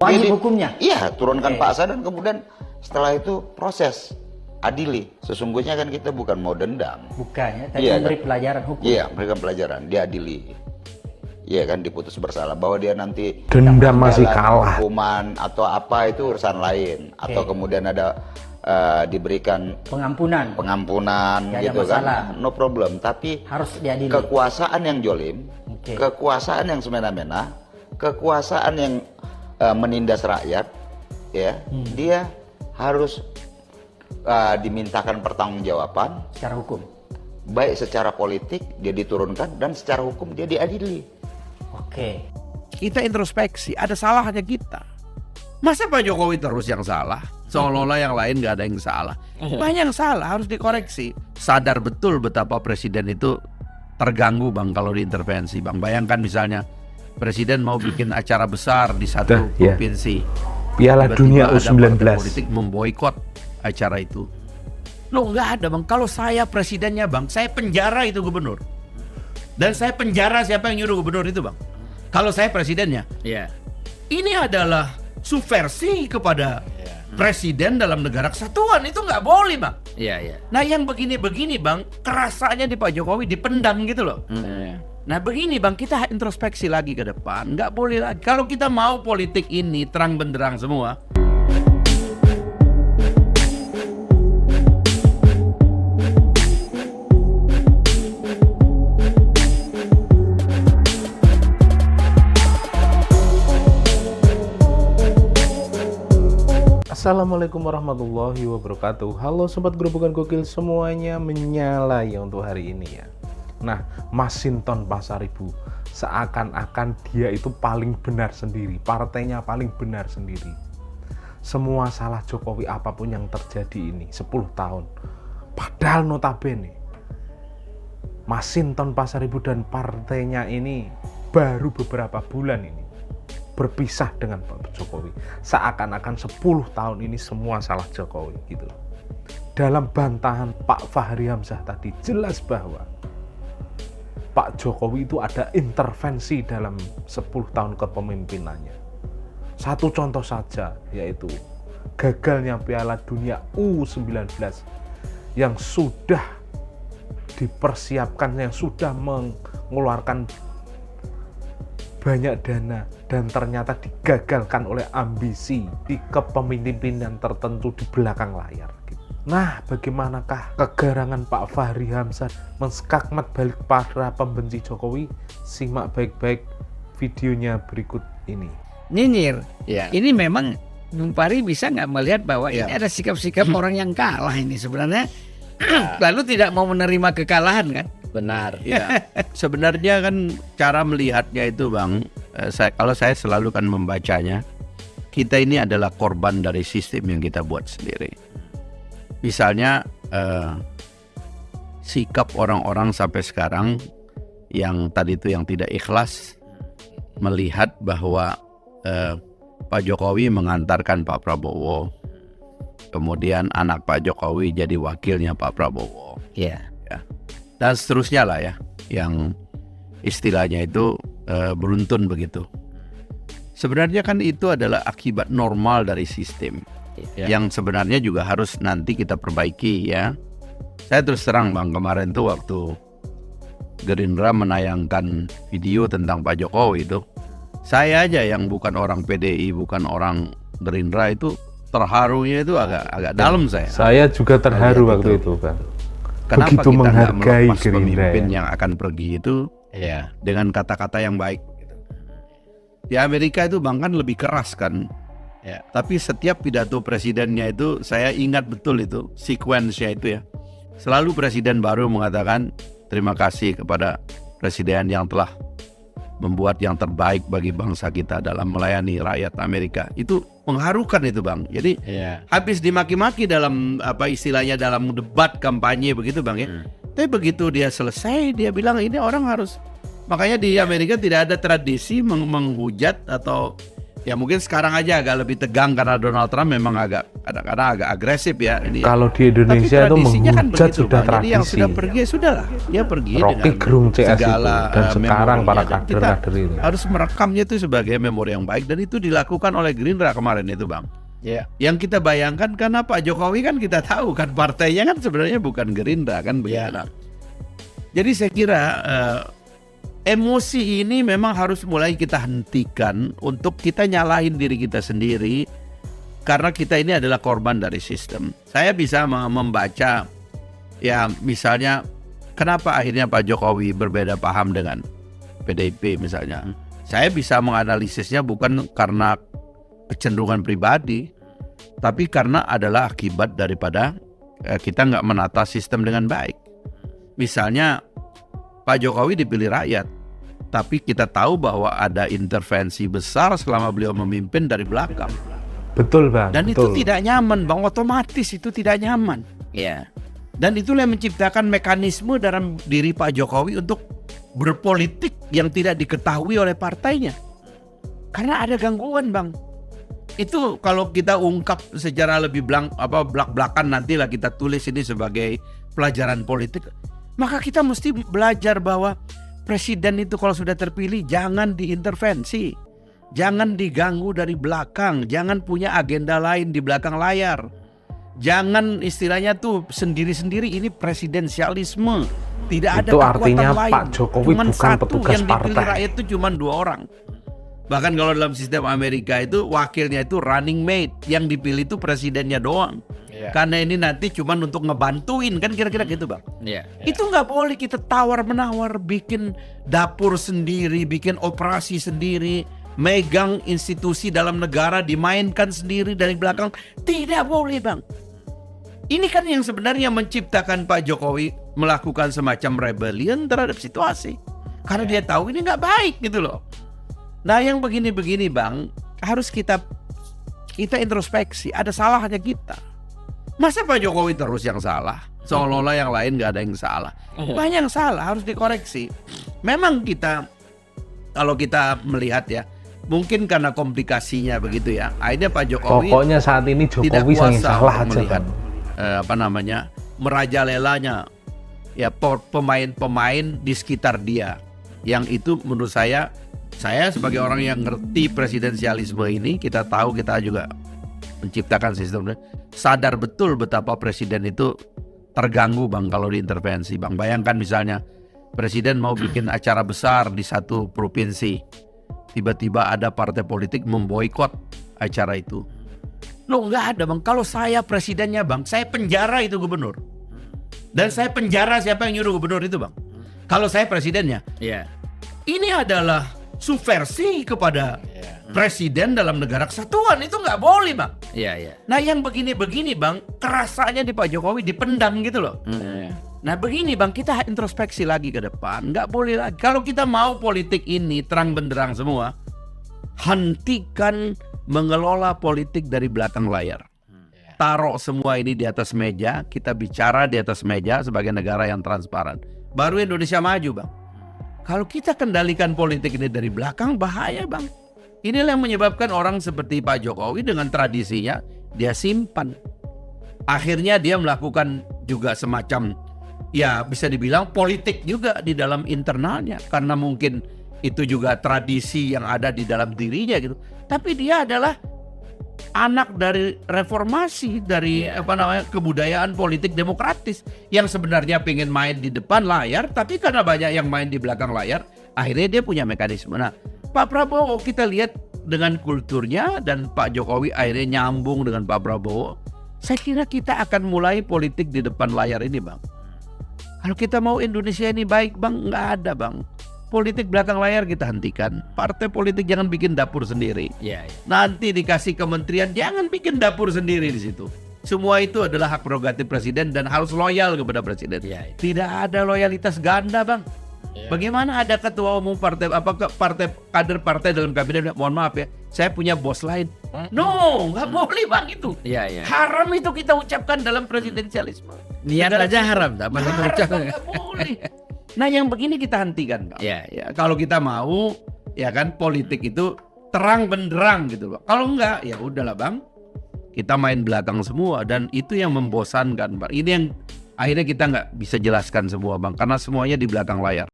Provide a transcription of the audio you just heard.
Wajib hukumnya? Iya, turunkan paksa dan kemudian setelah itu proses adili. Sesungguhnya kan kita bukan mau dendam. Bukan ya, tapi Iya, memberi kan? pelajaran hukum. Iya, memberikan pelajaran, diadili. Iya kan, diputus bersalah, bahwa dia nanti Dendam masih jalan kalah. hukuman atau apa itu urusan lain. Atau kemudian ada diberikan Pengampunan pengampunan Nggak ada gitu masalah. kan, no problem. Tapi harus diadili. kekuasaan yang jolim, Oke. kekuasaan yang semena-mena, kekuasaan yang menindas rakyat, ya, dia harus dimintakan pertanggungjawaban, Secara hukum. baik secara politik dia diturunkan dan secara hukum dia diadili. Oke. Kita introspeksi, ada salahnya kita. Masa Pak Jokowi terus yang salah? Seolah-olah yang lain gak ada yang salah. Banyak yang salah, harus dikoreksi. Sadar betul betapa presiden itu terganggu Bang kalau diintervensi Bang. Bayangkan misalnya presiden mau bikin acara besar di satu Ya. provinsi. Piala Dunia Tiba-tiba ada partai U19. politik memboikot acara itu. Loh nggak ada Bang. Kalau saya presidennya Bang, saya penjara itu gubernur. Dan saya penjara siapa yang nyuruh gubernur itu Bang. Kalau saya presidennya. Iya. Ini adalah subversi kepada presiden dalam negara kesatuan. Itu nggak boleh Bang. Iya, iya. Nah yang begini-begini Bang, kerasanya di Pak Jokowi dipendam gitu loh. Nah begini Bang, kita introspeksi lagi ke depan. Nggak boleh lagi. Kalau kita mau politik ini terang benderang semua. Assalamualaikum warahmatullahi wabarakatuh. Halo sobat Gerobokan Gokil semuanya, menyala ya untuk hari ini ya. Nah, Masinton Pasaribu seakan-akan dia itu paling benar sendiri, partainya paling benar sendiri. Semua salah Jokowi apapun yang terjadi ini 10 tahun. Padahal notabene Masinton Pasaribu dan partainya ini baru beberapa bulan ini berpisah dengan Pak Jokowi. Seakan-akan 10 tahun ini semua salah Jokowi gitu. Dalam bantahan Pak Fahri Hamzah tadi jelas bahwa Pak Jokowi itu ada intervensi dalam 10 tahun kepemimpinannya. Satu contoh saja, yaitu gagalnya Piala Dunia U19 yang sudah dipersiapkan, yang sudah mengeluarkan banyak dana dan ternyata digagalkan oleh ambisi di kepemimpinan tertentu di belakang layar. Nah, bagaimanakah kegarangan Pak Fahri Hamzah menskakmat balik para pembenci Jokowi? Simak baik-baik videonya berikut ini. Nyinyir. Ya. Ini memang Bung Pari bisa nggak melihat bahwa ini ada sikap-sikap orang yang kalah ini sebenarnya. Lalu tidak mau menerima kekalahan kan? Benar. Ya. Sebenarnya kan cara melihatnya itu Bang, kalau saya selalu kan membacanya, kita ini adalah korban dari sistem yang kita buat sendiri. Misalnya sikap orang-orang sampai sekarang yang tadi itu yang tidak ikhlas melihat bahwa Pak Jokowi mengantarkan Pak Prabowo, kemudian anak Pak Jokowi jadi wakilnya Pak Prabowo. Iya. Dan seterusnya lah ya, yang istilahnya itu beruntun begitu. Sebenarnya kan itu adalah akibat normal dari sistem, yang sebenarnya juga harus nanti kita perbaiki ya. Saya terus terang Bang, kemarin tuh waktu Gerindra menayangkan video tentang Pak Jokowi itu, saya aja yang bukan orang PDI, bukan orang Gerindra itu terharunya itu agak dalam saya. Saya juga terharu Lihat waktu itu, Bang. Kenapa Begitu kita nggak menghargai melepas Gerindra pemimpin ya. yang akan pergi itu dengan kata-kata yang baik. Di Amerika itu Bang kan lebih keras kan. Tapi setiap pidato presidennya itu saya ingat betul itu sequence-nya itu ya. Selalu presiden baru mengatakan terima kasih kepada presiden yang telah membuat yang terbaik bagi bangsa kita dalam melayani rakyat Amerika. Itu mengharukan itu Bang. Jadi habis dimaki-maki dalam apa istilahnya dalam debat kampanye begitu Bang ya. Tapi begitu dia selesai dia bilang ini orang harus. Makanya di Amerika tidak ada tradisi menghujat atau Ya mungkin sekarang aja agak lebih tegang karena Donald Trump memang kadang-kadang agak agresif ya. Ini. Kalau di Indonesia itu tradisinya kan menghujat begitu, sudah Bang. Jadi yang tradisi. sudah pergi ya sudahlah, dia pergi Rocky dengan Gerung CS itu. segala Dan sekarang memorinya. para Dan kita kader-kader itu. harus merekamnya itu sebagai memori yang baik dan itu dilakukan oleh Gerindra kemarin itu, Bang. Yang kita bayangkan karena Pak Jokowi kan kita tahu kan partainya kan sebenarnya bukan Gerindra kan begitu. Jadi saya kira emosi ini memang harus mulai kita hentikan untuk kita nyalahin diri kita sendiri karena kita ini adalah korban dari sistem. Saya bisa membaca ya misalnya kenapa akhirnya Pak Jokowi berbeda paham dengan PDIP misalnya. Saya bisa menganalisisnya bukan karena kecenderungan pribadi, tapi karena adalah akibat daripada kita nggak menata sistem dengan baik. Misalnya Pak Jokowi dipilih rakyat, tapi kita tahu bahwa ada intervensi besar selama beliau memimpin dari belakang. Betul Bang. Dan betul. itu tidak nyaman, Bang. Otomatis itu tidak nyaman. Ya. Dan itulah yang menciptakan mekanisme dalam diri Pak Jokowi untuk berpolitik yang tidak diketahui oleh partainya. Karena ada gangguan, Bang. Itu kalau kita ungkap secara lebih belak-belakan nantilah kita tulis ini sebagai pelajaran politik. Maka kita mesti belajar bahwa presiden itu kalau sudah terpilih jangan diintervensi. Jangan diganggu dari belakang, jangan punya agenda lain di belakang layar. Jangan istilahnya tuh sendiri-sendiri, ini presidensialisme. Tidak ada Itu kekuatan artinya lain. Pak Jokowi Cuman bukan satu petugas yang dipilih partai. rakyat itu cuma 2 orang. Bahkan kalau dalam sistem Amerika itu wakilnya itu running mate, yang dipilih itu presidennya doang. Karena ini nanti cuma untuk ngebantuin kan kira-kira gitu Bang. Ya. Itu nggak boleh kita tawar-menawar, bikin dapur sendiri, bikin operasi sendiri, megang institusi dalam negara dimainkan sendiri dari belakang. Tidak boleh Bang. Ini kan yang sebenarnya menciptakan Pak Jokowi melakukan semacam rebellion terhadap situasi. Karena dia tahu ini nggak baik gitu loh. Nah yang begini-begini Bang, harus kita introspeksi, ada salahnya kita. Masa Pak Jokowi terus yang salah? Seolah-olah yang lain gak ada yang salah. Banyak yang salah, harus dikoreksi. Memang kita, kalau kita melihat ya, mungkin karena komplikasinya begitu ya. Akhirnya Pak Jokowi Pokoknya saat ini tidak Jokowi sangat kuasa salah untuk aja melihat Bang. merajalelanya ya pemain-pemain di sekitar dia. Yang itu menurut saya sebagai orang yang ngerti presidensialisme ini, kita tahu, kita juga menciptakan sistem, sadar betul betapa presiden itu terganggu Bang kalau diintervensi Bang. Bayangkan misalnya presiden mau bikin acara besar di satu provinsi, tiba-tiba ada partai politik memboikot acara itu. Loh nggak ada Bang, kalau saya presidennya Bang, saya penjara itu gubernur. Dan saya penjara siapa yang nyuruh gubernur itu Bang. Kalau saya presidennya. Ya. Ini adalah subversi kepada presiden dalam negara kesatuan, itu nggak boleh Bang. Iya, iya. Nah yang begini-begini Bang, kerasanya di Pak Jokowi dipendam gitu loh. Nah begini Bang, kita introspeksi lagi ke depan. Nggak boleh lagi, kalau kita mau politik ini terang benderang semua, hentikan mengelola politik dari belakang layar. Taruh semua ini di atas meja, kita bicara di atas meja sebagai negara yang transparan. Baru Indonesia maju Bang. Kalau kita kendalikan politik ini dari belakang, bahaya Bang. Inilah yang menyebabkan orang seperti Pak Jokowi dengan tradisinya dia simpan. Akhirnya dia melakukan juga semacam, ya bisa dibilang politik juga di dalam internalnya. Karena mungkin itu juga tradisi yang ada di dalam dirinya gitu. Tapi dia adalah anak dari reformasi, dari kebudayaan politik demokratis yang sebenarnya pengen main di depan layar, tapi karena banyak yang main di belakang layar, akhirnya dia punya mekanisme. Nah, Pak Prabowo kita lihat dengan kulturnya dan Pak Jokowi akhirnya nyambung dengan Pak Prabowo. Saya kira kita akan mulai politik di depan layar ini Bang. Kalau kita mau Indonesia ini baik Bang, nggak ada Bang. Politik belakang layar kita hentikan. Partai politik jangan bikin dapur sendiri. Iya, iya. Nanti dikasih kementerian, jangan bikin dapur sendiri di situ. Semua itu adalah hak prerogatif presiden dan harus loyal kepada presiden. Iya, iya. Tidak ada loyalitas ganda Bang. Bagaimana ada ketua umum partai kader partai dalam kabinet, mohon maaf ya, saya punya bos lain. No, nggak boleh Bang itu. Iya, iya. Haram itu kita ucapkan dalam presidensialisme. Niat Negara aja haram, tak Haram, nggak boleh. Nah yang begini kita hentikan Bang. Iya, Ya, kalau kita mau ya kan politik itu terang benderang gitu loh. Kalau enggak ya udahlah Bang, kita main belakang semua, dan itu yang membosankan Bang. Ini yang akhirnya kita nggak bisa jelaskan semua Bang, karena semuanya di belakang layar.